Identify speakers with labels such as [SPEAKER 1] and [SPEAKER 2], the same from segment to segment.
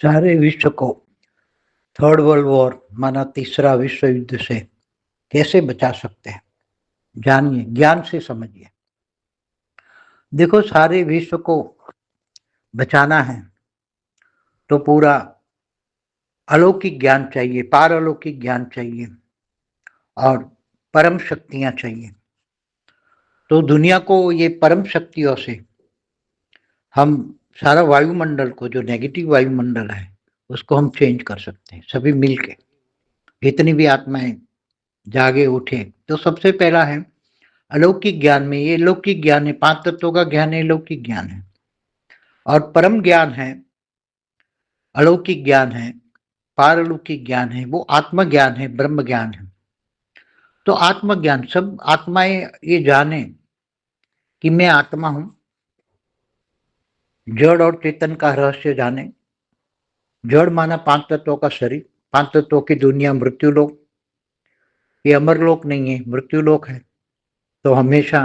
[SPEAKER 1] सारे विश्व को थर्ड वर्ल्ड वॉर माना तीसरा विश्व युद्ध से कैसे बचा सकते हैं, जानिए, ज्ञान से समझिए। देखो, सारे विश्व को बचाना है तो पूरा अलौकिक ज्ञान चाहिए, पारलौकिक ज्ञान चाहिए और परम शक्तियां चाहिए। तो दुनिया को ये परम शक्तियों से हम सारा वायुमंडल को, जो नेगेटिव वायुमंडल है, उसको हम चेंज कर सकते हैं सभी मिलके। जितनी भी आत्माएं जागे उठे तो सबसे पहला है अलौकिक ज्ञान में, ये लौकिक ज्ञान है, 5 तत्वों का ज्ञान है, लौकिक ज्ञान है। और परम ज्ञान है, अलौकिक ज्ञान है, पारलौकिक ज्ञान है, वो आत्मज्ञान है, ब्रह्म ज्ञान है। तो आत्मज्ञान, सब आत्माएं ये जाने कि मैं आत्मा हूं, जड़ और चेतन का रहस्य जाने। जड़ माना 5 तत्वों का शरीर, 5 तत्वों की दुनिया, मृत्युलोक। ये अमरलोक नहीं है, मृत्युलोक है। तो हमेशा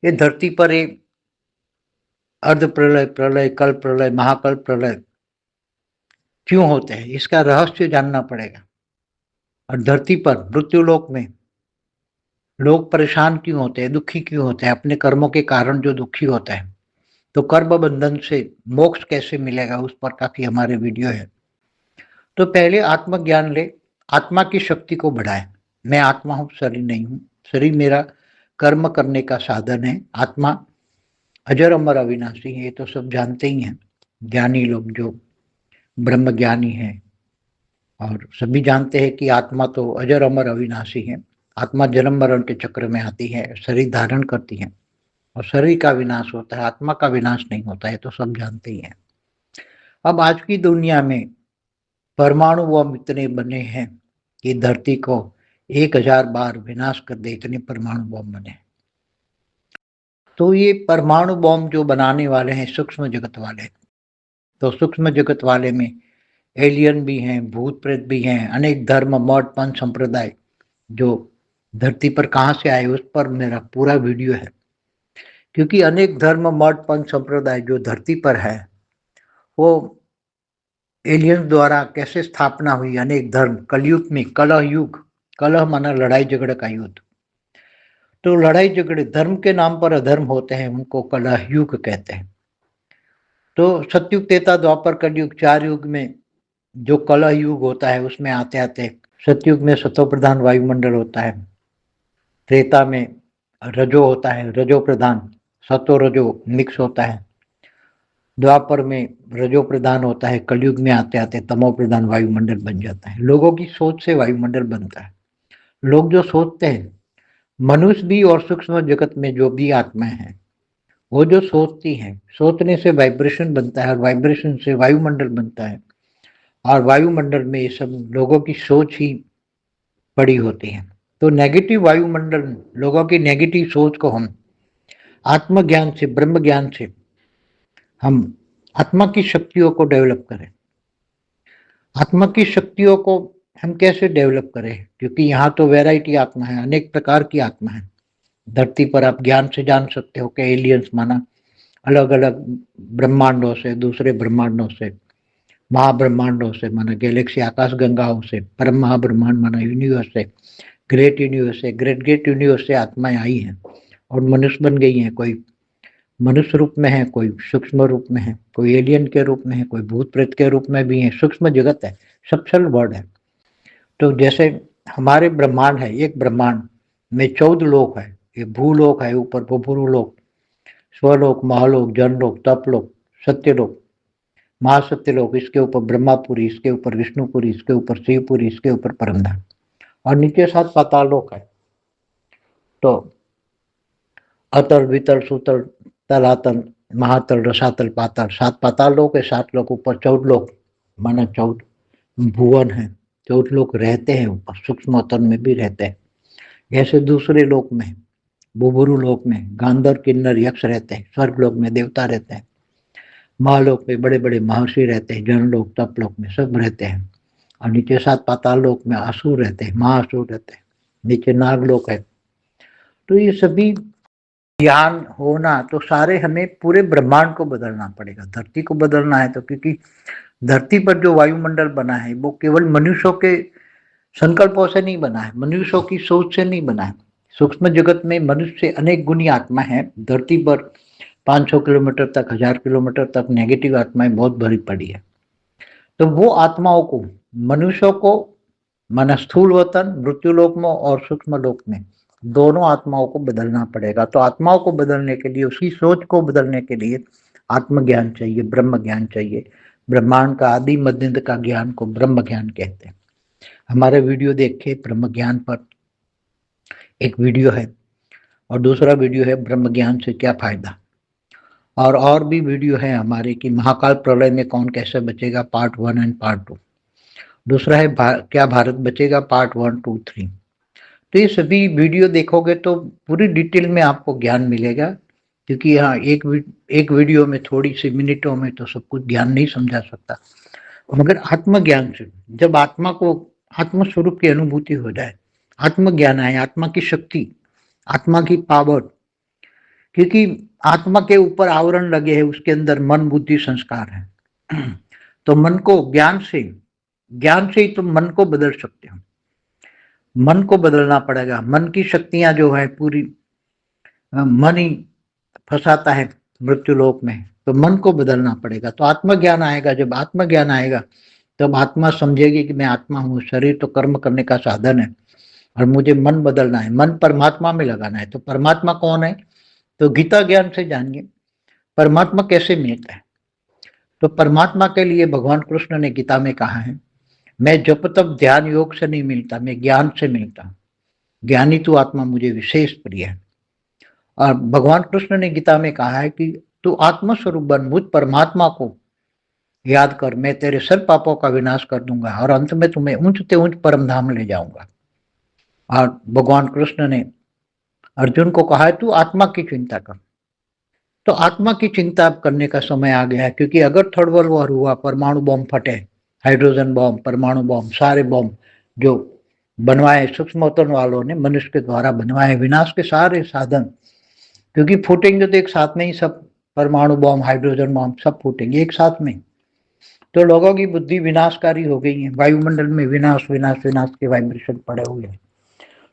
[SPEAKER 1] ये धरती पर एक अर्ध प्रलय, प्रलय, कल प्रलय, महाकल प्रलय क्यों होते हैं, इसका रहस्य जानना पड़ेगा। और धरती पर मृत्युलोक में लोग परेशान क्यों होते हैं, दुखी क्यों होते हैं, अपने कर्मों के कारण जो दुखी होता है। तो कर्म बंधन से मोक्ष कैसे मिलेगा, उस पर काफी हमारे वीडियो है। तो पहले आत्मज्ञान ले, आत्मा की शक्ति को बढ़ाए। मैं आत्मा हूं, शरीर नहीं हूं। शरीर मेरा कर्म करने का साधन है। आत्मा अजर अमर अविनाशी है, ये तो सब जानते ही हैं ज्ञानी लोग, जो ब्रह्म ज्ञानी है। और सभी जानते हैं कि आत्मा तो अजर अमर अविनाशी है। आत्मा जन्म मरण के चक्र में आती है, शरीर धारण करती है और शरीर का विनाश होता है, आत्मा का विनाश नहीं होता है, तो सब जानते ही हैं। अब आज की दुनिया में परमाणु बम इतने बने हैं कि धरती को 1000 बार विनाश कर दे, इतने परमाणु बम बने। तो ये परमाणु बम जो बनाने वाले हैं सूक्ष्म जगत वाले, तो सूक्ष्म जगत वाले में एलियन भी हैं, भूत प्रेत भी हैं, अनेक धर्म, मठ, पंथ, संप्रदाय जो धरती पर कहाँ से आए, उस पर मेरा पूरा वीडियो है। क्योंकि अनेक धर्म, मठ, पंथ, संप्रदाय जो धरती पर है, वो एलियंस द्वारा कैसे स्थापना हुई। अनेक धर्म कलयुग में, कलह युग, कलह माना लड़ाई झगड़े का युद्ध। तो लड़ाई झगड़े धर्म के नाम पर अधर्म होते हैं, उनको कलह युग कहते हैं। तो सतयुग, त्रेता, द्वापर, कलयुग, 4 युग में जो कलह युग होता है, उसमें आते आते सतयुग में सतो प्रधान वायुमंडल होता है। त्रेता में रजो होता है, रजो प्रधान, सतो रजो मिक्स होता है। द्वापर में रजो प्रधान होता है। कलयुग में आते आते तमो प्रधान वायुमंडल बन जाता है। लोगों की सोच से वायुमंडल बनता है। लोग जो सोचते हैं, मनुष्य भी और सूक्ष्म जगत में जो भी आत्माएं हैं, वो जो सोचती हैं, सोचने से वाइब्रेशन बनता है और वाइब्रेशन से वायुमंडल बनता है। और वायुमंडल में ये सब लोगों की सोच ही पड़ी होती है। तो नेगेटिव वायुमंडल, लोगों की नेगेटिव सोच को हम आत्मज्ञान से, ब्रह्म ज्ञान से हम आत्मा की शक्तियों को डेवलप करें। आत्मा की शक्तियों को हम कैसे डेवलप करें, क्योंकि यहाँ तो वैरायटी आत्मा है, अनेक प्रकार की आत्मा है। धरती पर आप ज्ञान से जान सकते हो कि एलियंस माना अलग अलग ब्रह्मांडों से, दूसरे ब्रह्मांडों से, महाब्रह्मांडों से माना गैलेक्सी, आकाश गंगाओं से, परम महाब्रह्मांड माना यूनिवर्स से, ग्रेट यूनिवर्स से, ग्रेट ग्रेट यूनिवर्स से आत्माएं आई हैं और मनुष्य बन गई हैं। कोई मनुष्य रूप में है, कोई सूक्ष्म रूप में है, कोई एलियन के रूप में है, कोई भूत प्रेत के रूप में भी है। सूक्ष्म जगत है, सबसल वर्ड है। तो जैसे हमारे ब्रह्मांड है, एक ब्रह्मांड में 14 लोक है। ये भूलोक है, ऊपर भूलोक, स्वलोक, महालोक, जनलोक, तपलोक, सत्यलोक, महासत्यलोक, इसके ऊपर ब्रह्मापुरी, इसके ऊपर विष्णुपुरी, इसके ऊपर शिवपुरी, इसके ऊपर परमधाम, और नीचे 7 पाताल लोक है। तो अतल, वितल, सुतल, तलातल, महातल, रसातल, पाताल, 7 पाताल लोक है। 7 लोक ऊपर, 14 लोक माना 14 भुवन है। 14 लोग रहते हैं ऊपर, सूक्ष्म तन में भी रहते हैं। ऐसे दूसरे लोक में, बुबुरु लोक में गांधर, किन्नर, यक्ष रहते हैं। स्वर्ग लोक में देवता रहते हैं। महालोक में बड़े बड़े महर्षि रहते हैं। जनलोक, तपलोक में सब रहते हैं। और नीचे 7 पाताल लोक में असुर रहते हैं, महाअसुर रहते हैं। नीचे नागलोक है। तो ये सभी ज्ञान होना, तो सारे हमें पूरे ब्रह्मांड को बदलना पड़ेगा। धरती को बदलना है तो, क्योंकि धरती पर जो वायुमंडल बना है वो केवल मनुष्यों के संकल्पों से नहीं बना है, मनुष्यों की सोच से नहीं बना है। सूक्ष्म जगत में मनुष्य से अनेक गुनी आत्मा है। धरती पर 500 किलोमीटर तक, 1000 किलोमीटर तक नेगेटिव आत्माएं बहुत भरी पड़ी है। तो वो आत्माओं को, मनुष्यों को, माना स्थूल वतन, मृत्युलोक में और सूक्ष्म लोक में, दोनों आत्माओं को बदलना पड़ेगा। तो आत्माओं को बदलने के लिए, उसकी सोच को बदलने के लिए आत्मज्ञान चाहिए, ब्रह्म ज्ञान चाहिए। ब्रह्मांड का आदि मध्य का ज्ञान को ब्रह्म ज्ञान कहते हैं। हमारे वीडियो देखे ब्रह्म ज्ञान पर, एक वीडियो है, और दूसरा वीडियो है ब्रह्म ज्ञान से क्या फायदा, और भी वीडियो है हमारे कि महाकाल प्रलय में कौन कैसे बचेगा, पार्ट 1 एंड पार्ट 2। दूसरा है क्या भारत बचेगा, पार्ट 1, 2, 3। तो ये सभी वीडियो देखोगे तो पूरी डिटेल में आपको ज्ञान मिलेगा, क्योंकि यहाँ एक वीडियो में थोड़ी सी मिनटों में तो सब कुछ ज्ञान नहीं समझा सकता। मगर आत्मज्ञान से, जब आत्मा को आत्म स्वरूप की अनुभूति हो जाए, आत्मज्ञान आए, आत्मा की शक्ति, आत्मा की पावर, क्योंकि आत्मा के ऊपर आवरण लगे हैं, उसके अंदर मन बुद्धि संस्कार है। तो मन को ज्ञान से ही तुम मन को बदल सकते हो। मन को बदलना पड़ेगा। मन की शक्तियां जो है पूरी, मन ही फंसाता है मृत्यु लोक में, तो मन को बदलना पड़ेगा। तो आत्मज्ञान आएगा। जब आत्मज्ञान आएगा तब आत्मा समझेगी कि मैं आत्मा हूँ, शरीर तो कर्म करने का साधन है और मुझे मन बदलना है, मन परमात्मा में लगाना है। तो परमात्मा कौन है, तो गीता ज्ञान से जानिए परमात्मा कैसे मिलता है। तो परमात्मा के लिए भगवान कृष्ण ने गीता में कहा है, मैं जप तप ध्यान योग से नहीं मिलता, मैं ज्ञान से मिलता हूँ। ज्ञानी तू आत्मा मुझे विशेष प्रिय है। और भगवान कृष्ण ने गीता में कहा है कि तू आत्मस्वरूप बन, मुझ परमात्मा को याद कर, मैं तेरे सब पापों का विनाश कर दूंगा और अंत में तुम्हें ऊंच ऊंच परम धाम ले जाऊंगा। और भगवान कृष्ण ने अर्जुन को कहा है तू आत्मा की चिंता कर। तो आत्मा की चिंता अब करने का समय आ गया है, क्योंकि अगर थर्ड वर्ल्ड वॉर हुआ, परमाणु बम फटे, हाइड्रोजन बम, परमाणु बम, सारे बम जो बनवाए सूक्ष्मतन वालों ने मनुष्य के द्वारा बनवाए, विनाश के सारे साधन, क्योंकि फूटेंगे तो एक साथ में ही सब, परमाणु बम, हाइड्रोजन बम सब फूटेंगे एक साथ में। तो लोगों की बुद्धि विनाशकारी हो गई है। वायुमंडल में विनाश विनाश विनाश के वाइब्रेशन पड़े हुए हैं।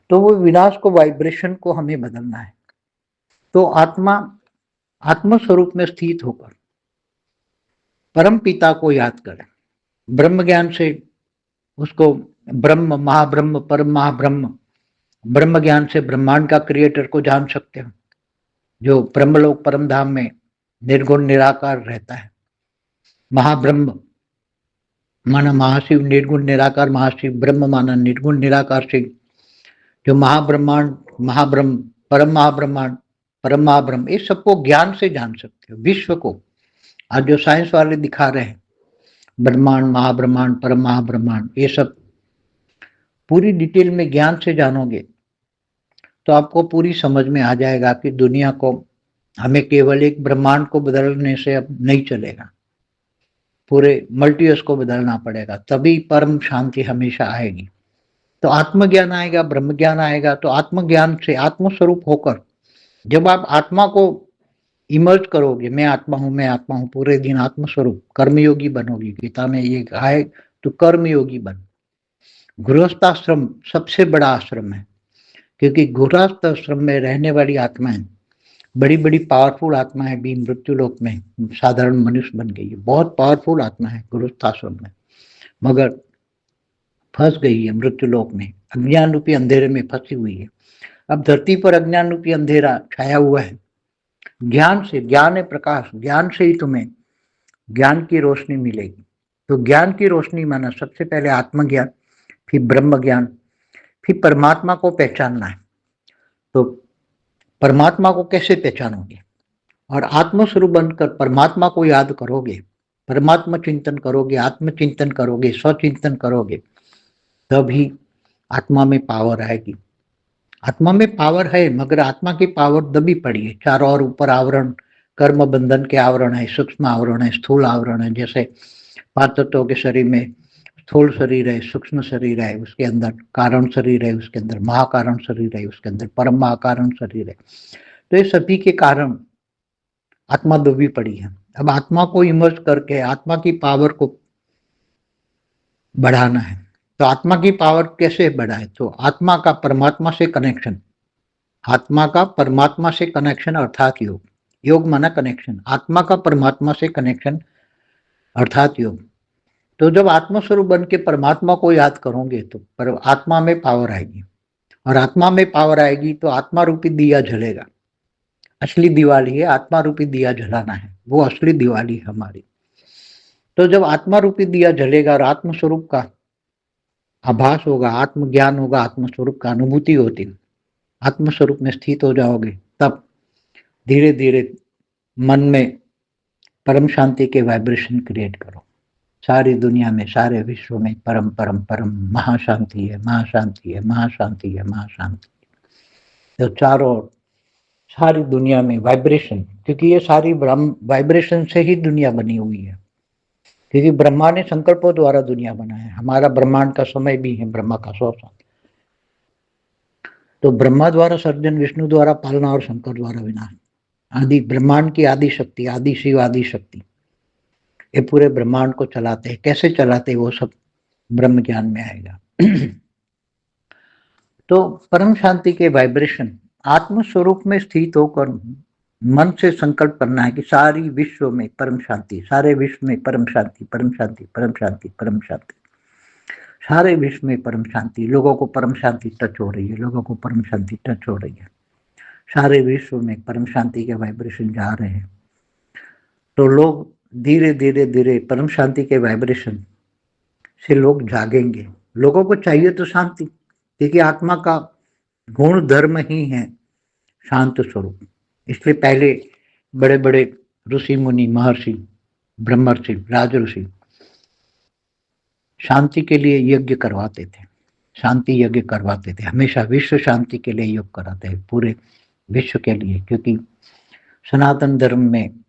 [SPEAKER 1] तो वो विनाश को, वाइब्रेशन को हमें बदलना है। तो आत्मा आत्म स्वरूप में स्थित होकर परम पिता को याद करें, ब्रह्म ज्ञान से उसको ब्रह्म, महाब्रह्म, परम महाब्रह्म, ब्रह्म ज्ञान से ब्रह्मांड का क्रिएटर को जान सकते हो, जो ब्रह्मलोक परम धाम में निर्गुण निराकार रहता है। महाब्रह्म माना महाशिव, निर्गुण निराकार महाशिव, ब्रह्म माना निर्गुण निराकार शिव, जो महाब्रह्मांड, महाब्रह्म, परम महाब्रह्मांड, परम महाब्रह्म, इस सबको ज्ञान से जान सकते हो। विश्व को आज जो साइंस वाले दिखा रहे हैं, ब्रह्मांड, महाब्रह्मांड, परम महाब्रह्मांड, ये सब पूरी डिटेल में ज्ञान से जानोगे तो आपको पूरी समझ में आ जाएगा कि दुनिया को, हमें केवल एक ब्रह्मांड को बदलने से अब नहीं चलेगा, पूरे मल्टीवर्स को बदलना पड़ेगा, तभी परम शांति हमेशा आएगी। तो आत्मज्ञान आएगा, ब्रह्म ज्ञान आएगा। तो आत्मज्ञान से आत्मस्वरूप होकर जब आप आत्मा को इमर्ज करोगे, मैं आत्मा हूं, मैं आत्मा हूं, पूरे दिन आत्मस्वरूप, कर्मयोगी बनोगी। गीता में ये कहा है तो कर्मयोगी बन। गृहस्थाश्रम सबसे बड़ा आश्रम है, क्योंकि गृहस्थ आश्रम में रहने वाली आत्माएं बड़ी बड़ी पावरफुल आत्मा है, भी मृत्यु लोक में साधारण मनुष्य बन गई है, बहुत पावरफुल आत्मा है गृहस्थाश्रम में, मगर फंस गई है मृत्यु लोक में, अज्ञान रूपी अंधेरे में फंसी हुई है। अब धरती पर अज्ञान रूपी अंधेरा छाया हुआ है। ज्ञान से, ज्ञान है प्रकाश, ज्ञान से ही तुम्हें ज्ञान की रोशनी मिलेगी। तो ज्ञान की रोशनी माना सबसे पहले आत्मज्ञान, फिर ब्रह्म ज्ञान, फिर परमात्मा को पहचानना है। तो परमात्मा को कैसे पहचानोगे, और आत्मस्वरूप बनकर परमात्मा को याद करोगे, परमात्मा चिंतन करोगे, आत्मचिंतन करोगे, स्वचिंतन करोगे, तभी आत्मा में पावर आएगी। आत्मा में पावर है, मगर आत्मा की पावर दबी पड़ी है। चारों ओर ऊपर आवरण, कर्म बंधन के आवरण है, सूक्ष्म आवरण है, स्थूल आवरण है। जैसे 5 तत्वों के शरीर में स्थूल शरीर है, सूक्ष्म शरीर है, उसके अंदर कारण शरीर है, उसके अंदर महाकारण शरीर है, उसके अंदर परम महाकारण शरीर है। तो ये सभी के कारण आत्मा दबी पड़ी है। अब आत्मा को इमर्ज करके, आत्मा की पावर को बढ़ाना है। तो आत्मा की पावर कैसे बढ़ाए? तो आत्मा का परमात्मा से कनेक्शन, आत्मा का परमात्मा से कनेक्शन अर्थात योग, योग माना कनेक्शन, आत्मा का परमात्मा से कनेक्शन अर्थात योग। तो जब आत्मा स्वरूप बन के परमात्मा को याद करोगे तो पर आत्मा में पावर आएगी, और आत्मा में पावर आएगी तो आत्मा रूपी दिया जलेगा। असली दिवाली है, आत्मा रूपी दिया जलाना है, वो असली दिवाली है हमारी। तो जब आत्मा रूपी दिया जलेगा और आत्म स्वरूप का आभास होगा, आत्मज्ञान होगा, आत्म स्वरूप का अनुभूति होती, आत्म स्वरूप में स्थित हो जाओगे, तब धीरे धीरे मन में परम शांति के वाइब्रेशन क्रिएट करो। सारी दुनिया में, सारे विश्व में परम परम परम महाशांति है, महाशांति है, महाशांति है, महाशांति। तो चारों ओर सारी दुनिया में वाइब्रेशन, क्योंकि ये सारी ब्रह्म वाइब्रेशन से ही दुनिया बनी हुई है, क्योंकि ब्रह्मा ने संकल्पों द्वारा दुनिया बनाया है। हमारा ब्रह्मांड का समय भी है ब्रह्मा का 100 साल। तो ब्रह्मा द्वारा सर्जन, विष्णु द्वारा पालना और शंकर द्वारा विनाश। आदि ब्रह्मांड की आदि शक्ति, आदि शिव, आदि शक्ति, ये पूरे ब्रह्मांड को चलाते हैं। कैसे चलाते हैं वो सब ब्रह्म ज्ञान में आएगा। तो परम शांति के वाइब्रेशन, आत्म स्वरूप में स्थित होकर मन से संकल्प करना है कि सारी विश्व में परम शांति, सारे विश्व में परम शांति, परम शांति, परम शांति, परम शांति, सारे विश्व में परम शांति। लोगों को परम शांति टच हो रही है, लोगों को परम शांति टच हो रही है, सारे विश्व में परम शांति के वाइब्रेशन जा रहे हैं। तो लोग धीरे धीरे धीरे परम शांति के वाइब्रेशन से लोग जागेंगे। लोगों को चाहिए तो शांति, क्योंकि आत्मा का गुण धर्म ही है शांत स्वरूप। इसलिए पहले बड़े बड़े ऋषि मुनि, महर्षि, ब्रह्मर्षि, राजऋषि शांति के लिए यज्ञ करवाते थे, शांति यज्ञ करवाते थे। हमेशा विश्व शांति के लिए योग कराते हैं, पूरे विश्व के लिए, क्योंकि सनातन धर्म में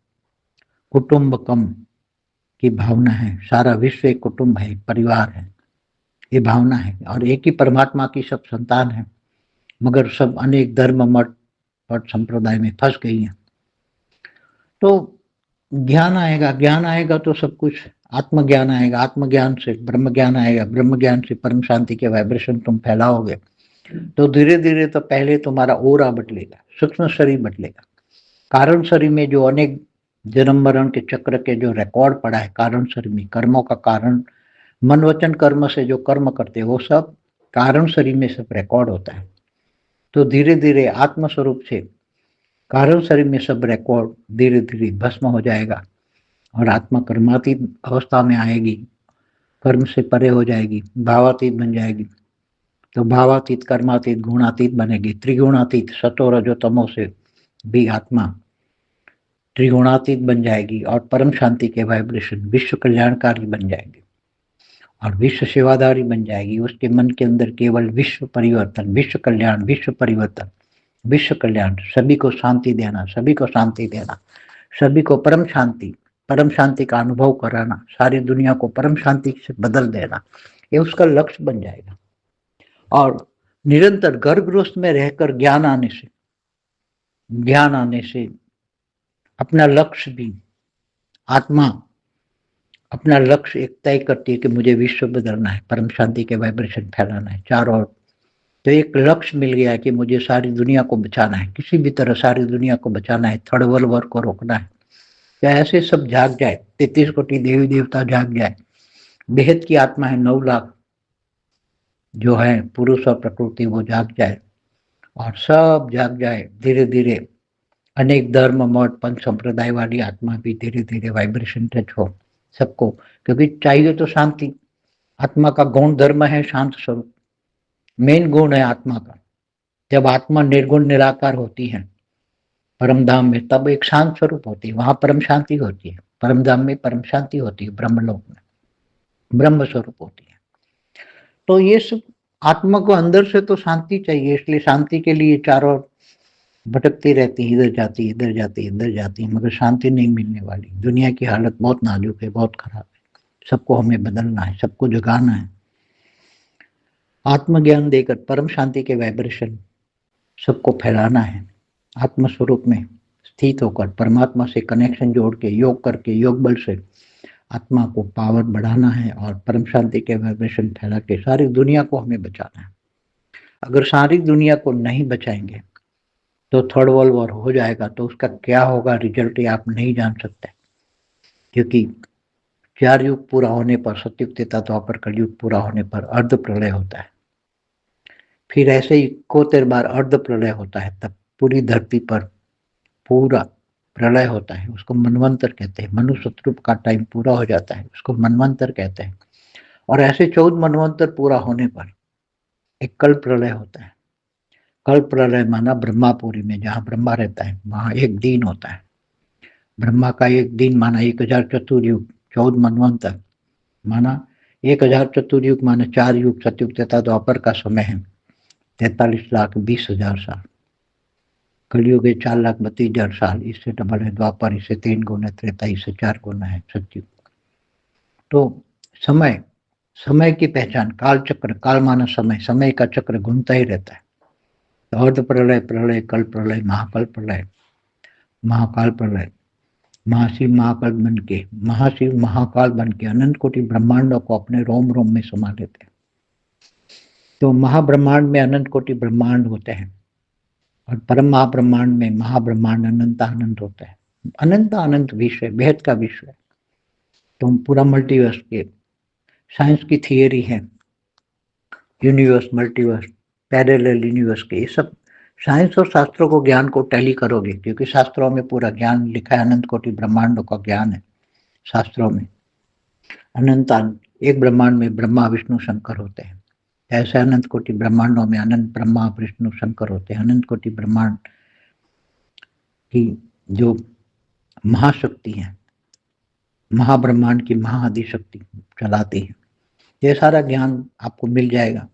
[SPEAKER 1] कुटुंबकम की भावना है। सारा विश्व एक कुटुंब है, एक परिवार है, ये भावना है। और एक ही परमात्मा की सब संतान है, मगर सब अनेक धर्म, मठ और संप्रदाय में फंस गई हैं। तो ज्ञान आएगा, ज्ञान आएगा तो सब कुछ, आत्मज्ञान आएगा, आत्मज्ञान से ब्रह्म ज्ञान आएगा, ब्रह्म ज्ञान से परम शांति के वाइब्रेशन तुम फैलाओगे। तो धीरे धीरे तो पहले तुम्हारा ओरा बदलेगा, सूक्ष्म शरीर बदलेगा। कारण शरीर में जो अनेक जन्म मरण के चक्र के जो रिकॉर्ड पड़ा है, कारण शरीर में कर्मों का कारण, मन वचन कर्म से जो कर्म करते हैं वो सब कारण शरीर में सब रिकॉर्ड होता है। तो धीरे धीरे आत्म स्वरूप से कारण शरीर में सब रिकॉर्ड धीरे धीरे भस्म हो जाएगा और आत्मा कर्मातीत अवस्था में आएगी, कर्म से परे हो जाएगी, भावातीत बन जाएगी। तो भावातीत, कर्मातीत, गुणातीत बनेगी, त्रिगुणातीत, सतो रजो तमो से भी आत्मा त्रिगुणातीत बन जाएगी और परम शांति के वाइब्रेशन विश्व कल्याणकारी बन जाएगी और विश्व सेवादारी बन जाएगी। उसके मन के अंदर केवल विश्व परिवर्तन, विश्व कल्याण, विश्व परिवर्तन, विश्व कल्याण, सभी को शांति देना, सभी को शांति देना, सभी को परम शांति का अनुभव कराना, सारी दुनिया को परम शांति से बदल देना, ये उसका लक्ष्य बन जाएगा। और निरंतर गर्भ गृहस्थ में रहकर ज्ञान आने से अपना लक्ष्य भी, आत्मा अपना लक्ष्य एक तय करती है कि मुझे विश्व बदलना है, परम शांति के वाइब्रेशन फैलाना है चारों ओर। तो एक लक्ष्य मिल गया कि मुझे सारी दुनिया को बचाना है, किसी भी तरह सारी दुनिया को बचाना है, थर्ड वर्ल्ड वॉर को रोकना है। तो ऐसे सब जाग जाए, 33 कोटि देवी देवता जाग जाए, बेहद की आत्मा है 9 लाख जो है पुरुष और प्रकृति, वो जाग जाए और सब जाग जाए। धीरे धीरे अनेक धर्म, मठ, पंच संप्रदाय वाली आत्मा भी धीरे धीरे वाइब्रेशन टच हो सबको, क्योंकि चाहिए तो शांति। आत्मा का गुण धर्म है शांत स्वरूप, मेन गुण है आत्मा का। जब आत्मा निर्गुण निराकार होती है परम धाम में, तब एक शांत स्वरूप होती है, वहां परम शांति होती है। परम धाम में परम शांति होती है, ब्रह्मलोक में ब्रह्म स्वरूप होती है। तो ये सब आत्मा को अंदर से तो शांति चाहिए, इसलिए शांति के लिए चारों भटकती रहती है, इधर जाती है, इधर जाती है, इधर जाती है, मगर शांति नहीं मिलने वाली। दुनिया की हालत बहुत नाजुक है, बहुत खराब है। सबको हमें बदलना है, सबको जगाना है, आत्मज्ञान देकर परम शांति के वाइब्रेशन सबको फैलाना है। आत्म स्वरूप में स्थित होकर परमात्मा से कनेक्शन जोड़ के योग करके, योग बल से आत्मा को पावर बढ़ाना है और परम शांति के वाइब्रेशन फैला के सारी दुनिया को हमें बचाना है। अगर सारी दुनिया को नहीं बचाएंगे तो थर्ड वर्ल्ड वॉर हो जाएगा, तो उसका क्या होगा रिजल्ट ये आप नहीं जान सकते, क्योंकि 4 युग पूरा होने पर, सतयुग त्रेता द्वापर कलयुग पूरा होने पर अर्ध प्रलय होता है। फिर ऐसे ही 71 बार अर्ध प्रलय होता है, तब पूरी धरती पर पूरा प्रलय होता है, उसको मनवंतर कहते हैं। मनुष्य रूप का टाइम पूरा हो जाता है, उसको मनवंतर कहते हैं। और ऐसे 14 मनवंतर पूरा होने पर एक कल प्रलय होता है। कल प्रलय माना ब्रह्मापुरी में जहाँ ब्रह्मा रहता है, वहाँ एक दिन होता है। ब्रह्मा का एक दिन माना 1000 चतुर्युग, 14 मनवंतर माना 1000 चतुर्युग माना 4 युग, सतयुग त्रेता द्वापर का समय है 43,20,000 साल। कलयुग है 4,32,000 साल, इससे डबल है द्वापर, इससे 3 गुना, त्रेता इससे 4 गुना है सतयुग। तो समय, समय की पहचान, काल चक्र, काल माना समय, समय का चक्र घूमता ही रहता है। तो अर्ध प्रलय, प्रलय, कल प्रलय, महाकल प्रलय, महाकाल प्रलय, महाशिव महाकाल बन के, महाशिव महाकाल बन के अनंत कोटि ब्रह्मांडों को अपने रोम रोम में समा लेते हैं। तो महाब्रह्मांड में अनंत कोटि ब्रह्मांड होते हैं और परम महाब्रह्मांड में महाब्रह्मांड अनंत अनंत होता है। अनंत अनंत विश्व, बेहद का विश्व है। तो पूरा मल्टीवर्स के साइंस की थियरी है, यूनिवर्स, मल्टीवर्स, पैरेलल यूनिवर्स के, ये सब साइंस और शास्त्रों को, ज्ञान को टैली करोगे, क्योंकि शास्त्रों में पूरा ज्ञान लिखा है, अनंत कोटि ब्रह्मांडों का ज्ञान है शास्त्रों में। अनंत एक ब्रह्मांड में ब्रह्मा विष्णु शंकर होते हैं, ऐसे अनंत कोटि ब्रह्मांडों में अनंत ब्रह्मा विष्णु शंकर होते हैं। अनंत कोटि ब्रह्मांड की जो महाशक्ति है, महाब्रह्मांड की महाआदिशक्ति चलाती है, ये सारा ज्ञान आपको मिल जाएगा।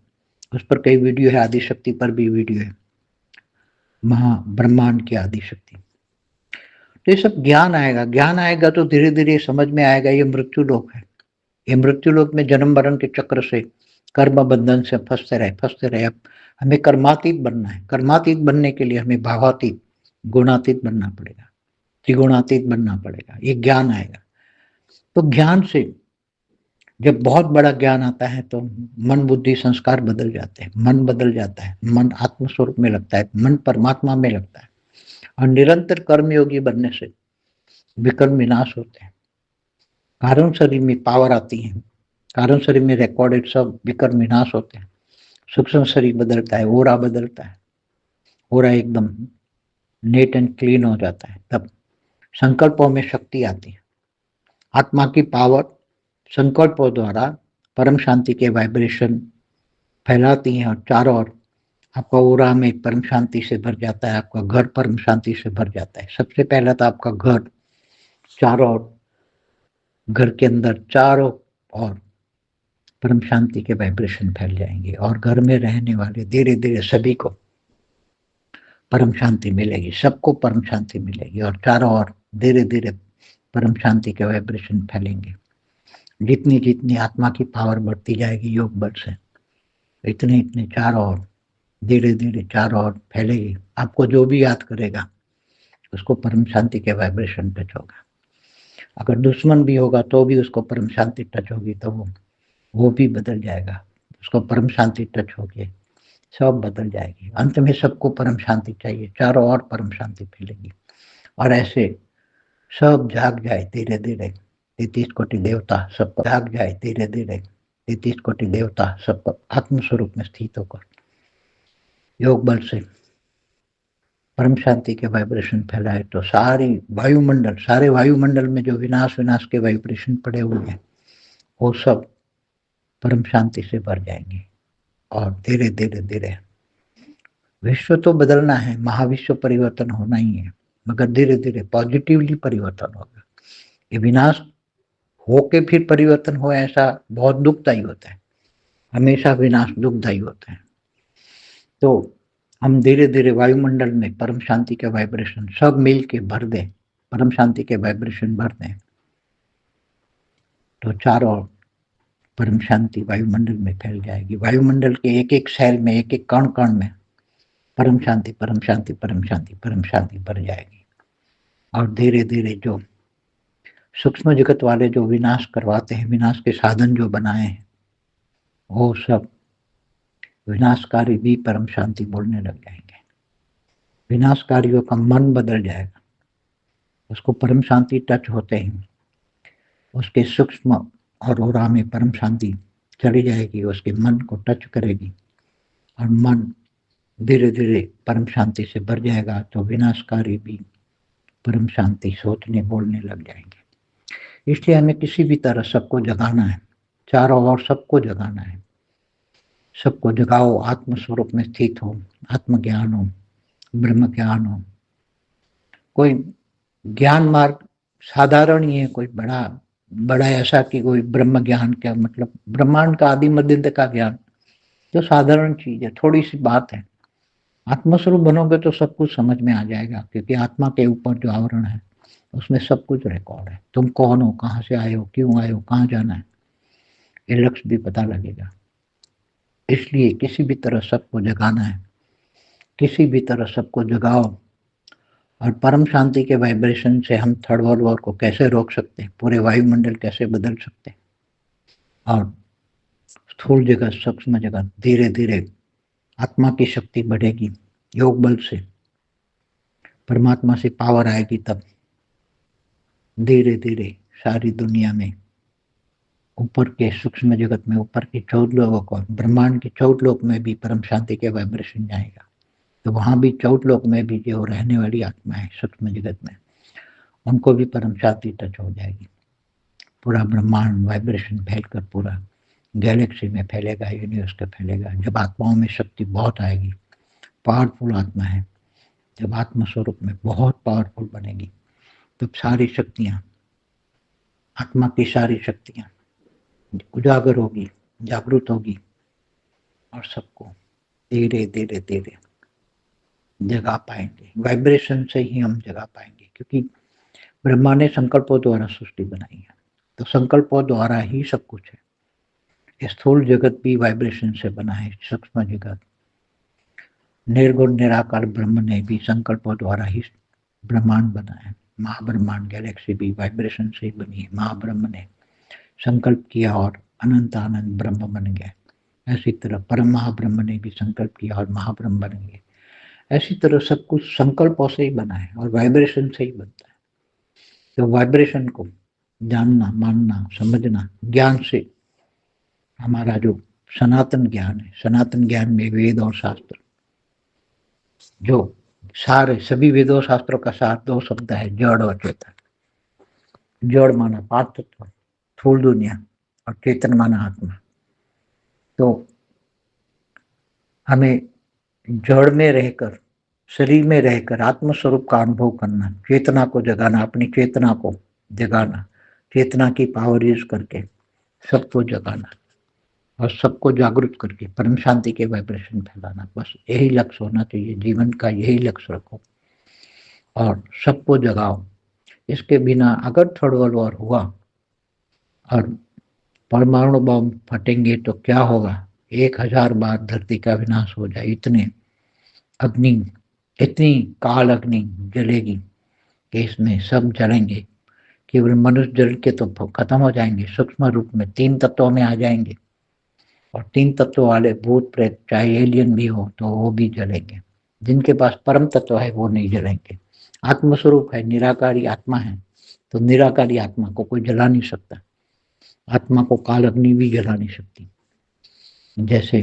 [SPEAKER 1] उस पर कई वीडियो है, आदिशक्ति पर भी वीडियो है, महाब्रह्मांड की आदिशक्ति। तो ये सब ज्ञान आएगा, ज्ञान आएगा तो धीरे धीरे समझ में आएगा ये मृत्यु लोक है। ये मृत्यु लोक में जन्म मरण के चक्र से, कर्म बंधन से फंसते रहे। अब हमें कर्मातीत बनना है। कर्मातीत बनने के लिए हमें भावातीत, गुणातीत बनना पड़ेगा, त्रिगुणातीत बनना पड़ेगा। ये ज्ञान आएगा। तो ज्ञान से जब बहुत बड़ा ज्ञान आता है तो मन बुद्धि संस्कार बदल जाते हैं, मन बदल जाता है, मन आत्म स्वरूप में लगता है, मन परमात्मा में लगता है। और निरंतर कर्मयोगी बनने से विकर्म विनाश होते हैं, कारण शरीर में पावर आती है, कारण शरीर में रिकॉर्डेड सब विकर्म विनाश होते हैं। सूक्ष्म शरीर बदलता है, ओरा बदलता है, ओरा एकदम नेट एंड क्लीन हो जाता है। तब संकल्पों में शक्ति आती है, आत्मा की पावर संकल्पों द्वारा परम शांति के वाइब्रेशन फैलाती हैं और चारों ओर आपका ओरा में परम शांति से भर जाता है, आपका घर परम शांति से भर जाता है। सबसे पहला तो आपका घर, चारों ओर, घर के अंदर चारों ओर परम शांति के वाइब्रेशन फैल जाएंगे और घर में रहने वाले धीरे धीरे सभी को परम शांति मिलेगी, सबको परम शांति मिलेगी और चारों ओर धीरे धीरे परम शांति के वाइब्रेशन फैलेंगे। जितनी जितनी आत्मा की पावर बढ़ती जाएगी योग बल से, इतने इतने चारों ओर धीरे धीरे चारों ओर फैलेगी। आपको जो भी याद करेगा उसको परम शांति के वाइब्रेशन टच होगा। अगर दुश्मन भी होगा तो भी उसको परम शांति टच होगी, तो वो भी बदल जाएगा, उसको परम शांति टच होगी, सब बदल जाएगी। अंत में सबको परम शांति चाहिए, चारों ओर परम शांति फैलेगी और ऐसे सब जाग जाए धीरे धीरे। 33 कोटि देवता सबको जाग जाए धीरे धीरे। 33 कोटि देवता सबको आत्म स्वरूप में स्थित होकर योग बल से परम शांति के वाइब्रेशन फैलाए तो सारी वायुमंडल, सारे वायुमंडल में जो विनाश विनाश के वाइब्रेशन पड़े हुए हैं वो सब परम शांति से भर जाएंगे और धीरे धीरे धीरे विश्व तो बदलना है, महाविश्व परिवर्तन होना ही है, मगर धीरे धीरे पॉजिटिवली परिवर्तन होगा। ये विनाश होके फिर परिवर्तन हो ऐसा बहुत दुखदायी होता है, हमेशा विनाश दुखदायी होता है। तो हम धीरे धीरे वायुमंडल में परम शांति के वाइब्रेशन सब मिल के भर दें, परम शांति के वाइब्रेशन भर दें तो चारों परम शांति वायुमंडल में फैल जाएगी। वायुमंडल के एक एक सेल में, एक एक कण कण में परम शांति परम शांति परम शांति परम शांति भर जाएगी और धीरे धीरे जो सूक्ष्म जगत वाले जो विनाश करवाते हैं, विनाश के साधन जो बनाए हैं, वो सब विनाशकारी भी परम शांति बोलने लग जाएंगे। विनाशकारियों का मन बदल जाएगा। उसको परम शांति टच होते ही उसके सूक्ष्म और ओरा में परम शांति चली जाएगी, उसके मन को टच करेगी और मन धीरे धीरे परम शांति से भर जाएगा। तो विनाशकारी भी परम शांति सोचने बोलने लग जाएंगे। इसलिए हमें किसी भी तरह सबको जगाना है, चारों ओर सबको जगाना है। सबको जगाओ, आत्म स्वरूप में स्थित हो, आत्मज्ञान हो, ब्रह्म ज्ञान हो। कोई ज्ञान मार्ग साधारण ही है, कोई बड़ा बड़ा ऐसा कि कोई ब्रह्म ज्ञान क्या मतलब ब्रह्मांड का आदि मध्य का ज्ञान तो साधारण चीज है, थोड़ी सी बात है। आत्मस्वरूप बनोगे तो सब कुछ समझ में आ जाएगा, क्योंकि आत्मा के ऊपर जो आवरण है उसमें सब कुछ रिकॉर्ड है। तुम कौन हो, कहाँ से आए हो, क्यों आए हो, कहाँ जाना है, ये लक्ष्य भी पता लगेगा। इसलिए किसी भी तरह सबको जगाना है, किसी भी तरह सबको जगाओ। और परम शांति के वाइब्रेशन से हम थर्ड वर्ल्ड वॉर को कैसे रोक सकते हैं, पूरे वायुमंडल कैसे बदल सकते हैं, और स्थूल जगत सूक्ष्म जगत धीरे धीरे आत्मा की शक्ति बढ़ेगी, योग बल से परमात्मा से पावर आएगी, तब धीरे धीरे सारी दुनिया में ऊपर के सूक्ष्म जगत में ऊपर के 14 लोगों को, ब्रह्मांड के 14 लोक में भी परम शांति के वाइब्रेशन जाएगा। तो वहां भी 14 लोक में भी जो रहने वाली आत्मा है सूक्ष्म जगत में, उनको भी परम शांति टच हो जाएगी। पूरा ब्रह्मांड वाइब्रेशन फैलकर पूरा गैलेक्सी में फैलेगा, यूनिवर्स का फैलेगा। जब आत्माओं में शक्ति बहुत आएगी, पावरफुल आत्मा है, जब आत्म स्वरूप में बहुत पावरफुल बनेगी, तब सारी शक्तियां, आत्मा की सारी शक्तियां उजागर होगी, जागृत होगी, और सबको धीरे धीरे धीरे जगा पाएंगे। वाइब्रेशन से ही हम जगा पाएंगे, क्योंकि ब्रह्मा ने संकल्पों द्वारा सृष्टि बनाई है, तो संकल्पों द्वारा ही सब कुछ है। स्थूल जगत भी वाइब्रेशन से बना है, सूक्ष्म जगत निर्गुण निराकार ब्रह्म ने भी संकल्पों द्वारा ही ब्रह्मांड बनाया है। महाब्रह्मांड गैलेक्सी भी वाइब्रेशन से ही बनी है। महाब्रह्म ने संकल्प किया और अनंत आनंद ब्रह्म बन गए। ऐसी तरह परम महाब्रह्म ने भी संकल्प किया और महाब्रह्म बन गए। ऐसी तरह सब कुछ संकल्पों से ही बना है और वाइब्रेशन से ही बनता है। तो वाइब्रेशन को जानना, मानना, समझना, ज्ञान से हमारा जो सनातन ज्ञान है, सनातन ज्ञान में वेद और शास्त्र जो सार है, सभी वेदों शास्त्रों का सार 2 शब्द है, जड़ और चेतन। जड़ माना 5 तत्व, स्थूल दुनिया, और चेतन माना आत्मा। तो हमें जड़ में रहकर, शरीर में रहकर आत्म स्वरूप का अनुभव करना, चेतना को जगाना, अपनी चेतना को जगाना, चेतना की पावर यूज करके सबको जगाना और सबको जागरूक करके परम शांति के वाइब्रेशन फैलाना। बस यही लक्ष्य होना चाहिए जीवन का, यही लक्ष्य रखो और सबको जगाओ। इसके बिना अगर थर्ड वर्ल्ड वॉर हुआ और परमाणु बम फटेंगे तो क्या होगा, 1000 बार धरती का विनाश हो जाए। अग्नि, इतनी काल अग्नि जलेगी कि इसमें सब जलेंगे। केवल मनुष्य जल के तो खत्म हो जाएंगे, सूक्ष्म रूप में 3 तत्वों में आ जाएंगे, और 3 तत्वों वाले भूत प्रेत चाहे एलियन भी हो तो वो भी जलेंगे। जिनके पास परम तत्व है वो नहीं जलेंगे। आत्मस्वरूप है, निराकारी आत्मा है, तो निराकारी आत्मा को कोई जला नहीं सकता। आत्मा को काल अग्नि भी जला नहीं सकती। जैसे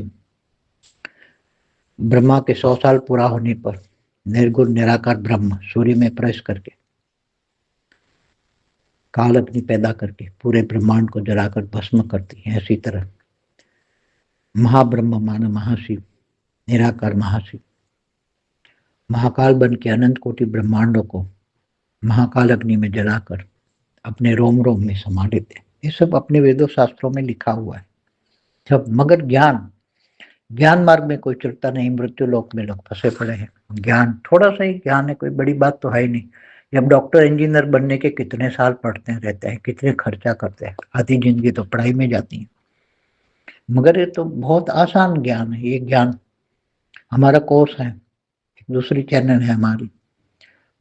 [SPEAKER 1] ब्रह्मा के 100 साल पूरा होने पर निर्गुण निराकार ब्रह्म सूर्य में प्रवेश करके काल अग्नि पैदा करके पूरे ब्रह्मांड को जलाकर भस्म करती है। ऐसी तरह महाब्रह्म माना महाशिव, निराकार महाशिव महाकाल बन के अनंत कोटि ब्रह्मांडों को महाकाल अग्नि में जलाकर अपने रोम रोम में समा लेते हैं। ये सब अपने वेदों शास्त्रों में लिखा हुआ है सब। मगर ज्ञान मार्ग में कोई चलता नहीं, मृत्यु लोक में लोग फंसे पड़े हैं। ज्ञान थोड़ा सा ही ज्ञान है, कोई बड़ी बात तो है ही नहीं। जब डॉक्टर इंजीनियर बनने के कितने साल पढ़ते रहते हैं, कितने खर्चा करते हैं, आधी जिंदगी तो पढ़ाई में जाती है। मगर ये तो बहुत आसान ज्ञान है। ये ज्ञान हमारा कोर्स है, एक दूसरी चैनल है हमारी,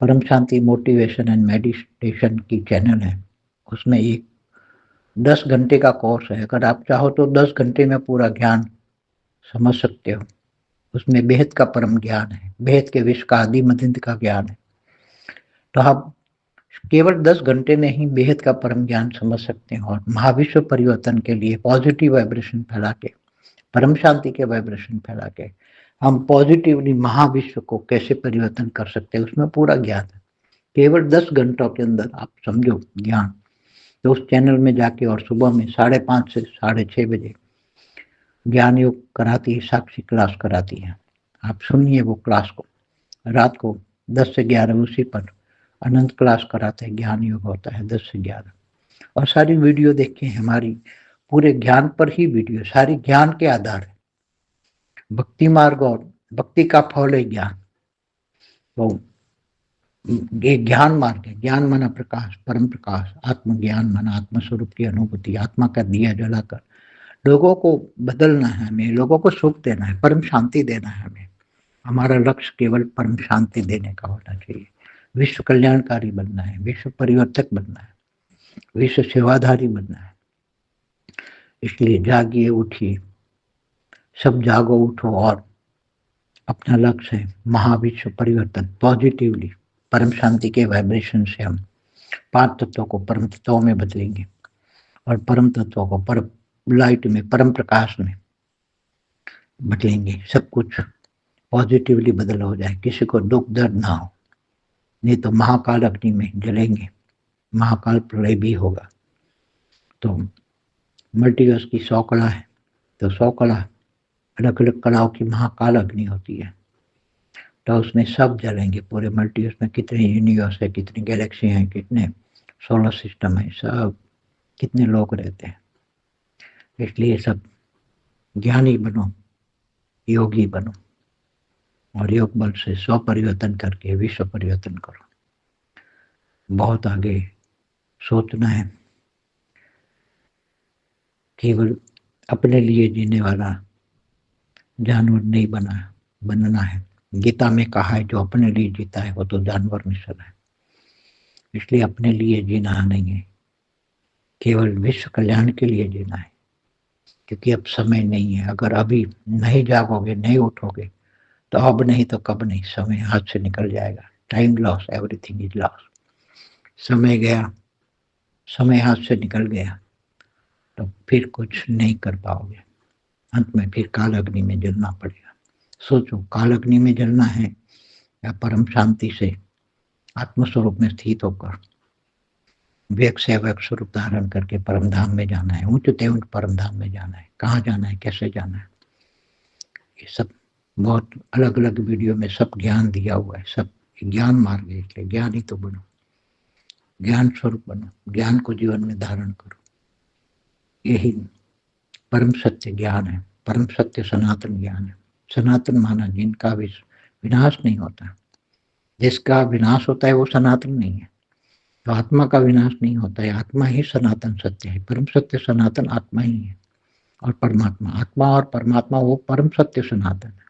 [SPEAKER 1] परम शांति मोटिवेशन एंड मेडिटेशन की चैनल है, उसमें एक 10 घंटे का कोर्स है। अगर आप चाहो तो 10 घंटे में पूरा ज्ञान समझ सकते हो। उसमें बेहद का परम ज्ञान है, बेहद के विश्व का आदि मध्य का ज्ञान है। तो आप केवल 10 घंटे में ही बेहद का परम ज्ञान समझ सकते हैं और महाविश्व परिवर्तन के लिए पॉजिटिव वाइब्रेशन फैला के, परम शांति के वाइब्रेशन फैला के हम पॉजिटिवली महाविश्व को कैसे परिवर्तन कर सकते हैं, उसमें पूरा ज्ञान है। केवल 10 घंटों के अंदर आप समझो ज्ञान। तो उस चैनल में जाके और सुबह में 5:30 से 6:30 बजे ज्ञान योग कराती है, साक्षी क्लास कराती है। आप सुनिए वो क्लास को। रात को 10 से 11 उसी पर अनंत क्लास कराते हैं, ज्ञान योग होता है 10 से 11। और सारी वीडियो देखिए हमारी, पूरे ज्ञान पर ही वीडियो, सारी ज्ञान के आधार है। भक्ति मार्ग और भक्ति का फल है ज्ञान। तो ये ज्ञान मार्ग है। ज्ञान माना प्रकाश, परम प्रकाश, आत्मज्ञान माना आत्मस्वरूप की अनुभूति, आत्मा का दिया जलाकर लोगों को बदलना है हमें, लोगों को सुख देना है, परम शांति देना है हमें। हमारा लक्ष्य केवल परम शांति देने का होना चाहिए। विश्व कल्याणकारी बनना है, विश्व परिवर्तक बनना है, विश्व सेवाधारी बनना है। इसलिए जागिए, उठिए, सब जागो उठो और अपना लक्ष्य है महाविश्व परिवर्तन। पॉजिटिवली परम शांति के वाइब्रेशन से हम 5 तत्वों को परम तत्वों में बदलेंगे और परम तत्वों को परम लाइट में, परम प्रकाश में बदलेंगे। सब कुछ पॉजिटिवली बदल हो जाए, किसी को दुख दर्द ना हो, नहीं तो महाकाल अग्नि में जलेंगे, महाकाल प्रलय भी होगा। तो मल्टीवर्स की 100 कला है, तो 100 कला अलग अलग कलाओं की महाकाल अग्नि होती है। तो उसमें सब जलेंगे, पूरे मल्टीवर्स में कितने यूनिवर्स है, कितनी गैलेक्सी हैं, कितने सोलर सिस्टम है, सब कितने लोग रहते हैं। इसलिए सब ज्ञानी बनो, योगी बनो और योग बल से 100 परिवर्तन करके विश्व परिवर्तन करो। बहुत आगे सोचना है, केवल अपने लिए जीने वाला जानवर नहीं बनना है। गीता में कहा है जो अपने लिए जीता है वो तो जानवर मिसल है। इसलिए अपने लिए जीना नहीं है, केवल विश्व कल्याण के लिए जीना है। क्योंकि अब समय नहीं है। अगर अभी नहीं जागोगे, नहीं उठोगे, तो अब नहीं तो कब नहीं, समय हाथ से निकल जाएगा। Time loss, everything is loss. समय गया, समय हाथ से निकल गया तो फिर कुछ नहीं कर पाओगे। अंत में फिर काल अग्नि में जलना पड़ेगा। सोचो, काल अग्नि में जलना है या परम शांति से आत्मस्वरूप में स्थित होकर व्यक्त से अव्यक्त स्वरूप धारण करके परम धाम में जाना है। ऊंचते ऊंच परम धाम में जाना है। कहाँ जाना है, कैसे जाना है, ये सब बहुत अलग अलग वीडियो में सब ज्ञान दिया हुआ है। सब ज्ञान मार्ग है। इसलिए ज्ञानी तो बनो, ज्ञान स्वरूप बनो, ज्ञान को जीवन में धारण करो। यही परम सत्य ज्ञान है, परम सत्य सनातन ज्ञान है। सनातन माना जिनका विनाश नहीं होता। जिसका विनाश होता है वो सनातन नहीं है। तो आत्मा का विनाश नहीं होता है। आत्मा ही सनातन सत्य है। परम सत्य सनातन आत्मा ही है और परमात्मा, आत्मा और परमात्मा वो परम सत्य सनातन है।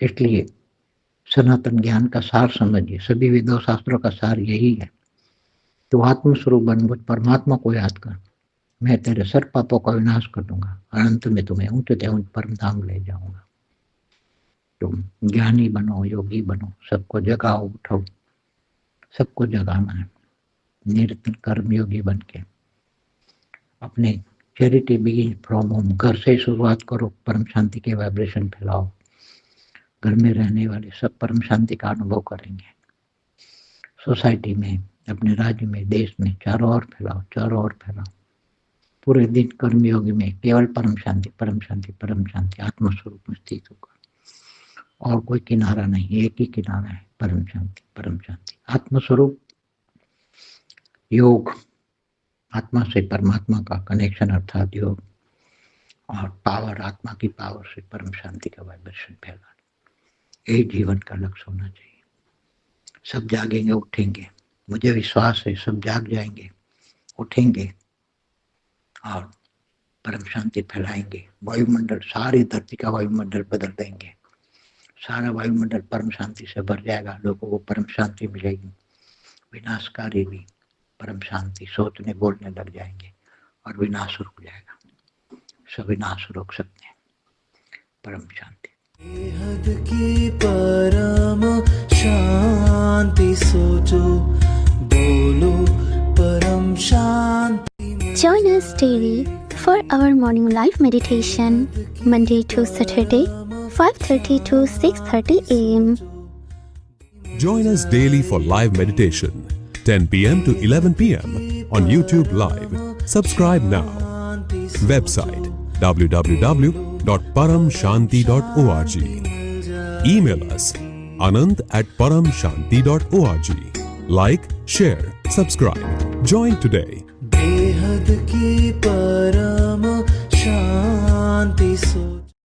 [SPEAKER 1] इसलिए सनातन ज्ञान का सार समझिए। सभी वेदों शास्त्रों का सार यही है। तो आत्मस्वरूप बन, मुझ परमात्मा को याद कर, मैं तेरे सर पापों का विनाश कर दूंगा और अंत में तुम्हें ऊंचे ऊंच परम धाम ले जाऊंगा। तुम ज्ञानी बनो, योगी बनो, सबको जगाओ, उठाओ, सबको जगाना है। निरंतर कर्मयोगी बन के अपने चैरिटी बिगिन फ्रॉम होम, घर से शुरुआत करो। परम शांति के वाइब्रेशन फैलाओ। घर में रहने वाले सब परम शांति का अनुभव करेंगे। सोसाइटी में, अपने राज्य में, देश में चारों ओर फैलाओ, चारों ओर फैलाओ। पूरे दिन कर्मयोगी में केवल परम शांति, परम शांति, परम शांति आत्मस्वरूप में स्थित होकर। और कोई किनारा नहीं, एक ही किनारा है, परम शांति, परम शांति। आत्मस्वरूप योग, आत्मा से परमात्मा का कनेक्शन अर्थात योग, और पावर, आत्मा की पावर से परम शांति का वाइब्रेशन फैला। यही जीवन का लक्ष्य होना चाहिए। सब जागेंगे, उठेंगे। मुझे विश्वास है सब जाग जाएंगे, उठेंगे और परम शांति फैलाएंगे। वायुमंडल, सारी धरती का वायुमंडल बदल देंगे। सारा वायुमंडल परम शांति से भर जाएगा। लोगों को परम शांति मिलेगी, विनाशकारी भी, परम शांति सोचने बोलने लग जाएंगे और विनाश रुक जाएगा। सब विनाश रोक सकते हैं। परम शांति।
[SPEAKER 2] बेहद की परम शांति सोचो, बोलो परम शांति।
[SPEAKER 3] Join us daily for our morning live meditation, Monday to Saturday, 5:30 to 6:30 a.m.
[SPEAKER 4] Join us daily for live meditation, 10 p.m. to 11 p.m. on YouTube Live. Subscribe now. Website www.paramshanti.org. Email us anand@paramshanti.org. Like, share, subscribe. Join today.
[SPEAKER 2] बेहद की परम शांति सो